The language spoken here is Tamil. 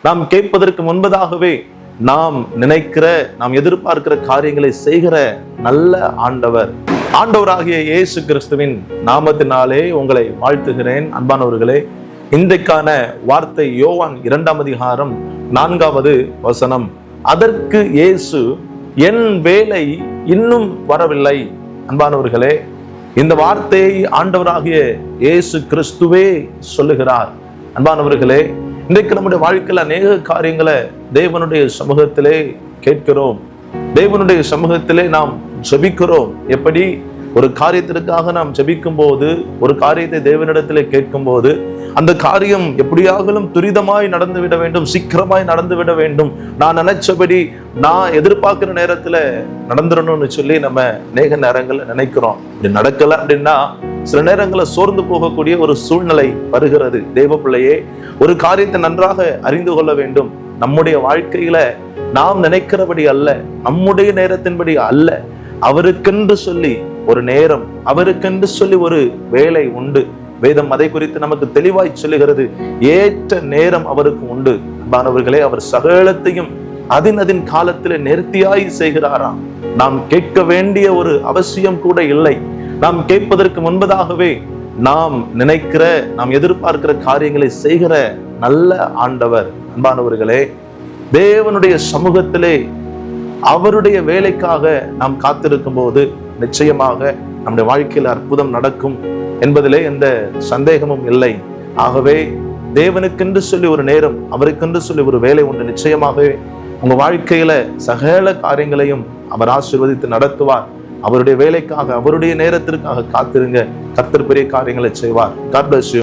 நாம் கேட்பதற்கு முன்பதாகவே நாம் நினைக்கிற, நாம் எதிர்பார்க்கிற காரியங்களை செய்கிற நல்ல ஆண்டவர். ஆண்டவராகிய இயேசு கிறிஸ்துவின் நாமத்தினாலே உங்களை வாழ்த்துகிறேன். அன்பானவர்களே, இன்றைக்கான வார்த்தை யோவான் 2ஆம் அதிகாரம் 4வது வசனம். அதற்கு இயேசு, என் வேலை இன்னும் வரவில்லை. அன்பானவர்களே, இந்த வார்த்தையை ஆண்டவராகிய இயேசு கிறிஸ்துவே சொல்லுகிறார். அன்பானவர்களே, இன்றைக்கு நம்முடைய வாழ்க்கையில் அநேக காரியங்களை தேவனுடைய சமூகத்திலே கேட்கிறோம், தேவனுடைய சமூகத்திலே நாம் ஜெபிக்கிறோம். எப்படி ஒரு காரியத்திற்காக நாம் ஜெபிக்கும் போது, ஒரு காரியத்தை தேவனிடத்திலே கேட்கும் போது, அந்த காரியம் எப்படியாகலும் துரிதமாய் நடந்துவிட வேண்டும், சீக்கிரமாய் நடந்துவிட வேண்டும், நான் நினைச்சபடி நான் எதிர்பார்க்கிற நேரத்துல நடந்துடணும்னு சொல்லி நம்ம அநேக நேரங்கள்ல நினைக்கிறோம். இப்படி நடக்கல அப்படின்னா சில நேரங்களில் சோர்ந்து போகக்கூடிய ஒரு சூழ்நிலை வருகிறது. தேவ பிள்ளையே, ஒரு காரியத்தை நன்றாக அறிந்து கொள்ள வேண்டும். நம்முடைய வாழ்க்கையில நாம் நினைக்கிறபடி அல்ல, நம்முடைய நேரத்தின்படி அல்ல, அவருக்கென்று சொல்லி ஒரு நேரம், அவருக்கென்று சொல்லி ஒரு வேலை உண்டு. வேதம் அதை குறித்து நமக்கு தெளிவாய் சொல்லுகிறது. ஏற்ற நேரம் அவருக்கு உண்டு. அன்பானவர்களே, அவர் சகலத்தையும் அதின் காலத்திலே நேர்த்தியாய் செய்கிறாராம். நாம் கேட்க வேண்டிய ஒரு அவசியம் கூட இல்லை. நாம் கேட்பதற்கு முன்பதாகவே நாம் நினைக்கிற, நாம் எதிர்பார்க்கிற காரியங்களை செய்கிற நல்ல ஆண்டவர். அன்பானவர்களே, தேவனுடைய சமூகத்திலே அவருடைய வேலைக்காக நாம் காத்திருக்கும் போது நிச்சயமாக நம்முடைய வாழ்க்கையில் அற்புதம் நடக்கும் என்பதிலே எந்த சந்தேகமும் இல்லை. ஆகவே தேவனுக்கென்று சொல்லி ஒரு நேரம், அவருக்கென்று சொல்லி ஒரு வேலை உண்டு. நிச்சயமாகவே உங்க வாழ்க்கையில சகல காரியங்களையும் அவர் ஆசீர்வதித்து நடத்துவார். அவருடைய வேலைக்காக, அவருடைய நேரத்திற்காக காத்திருங்க. கர்த்தர் பெரிய காரியங்களை செய்வார். God bless you.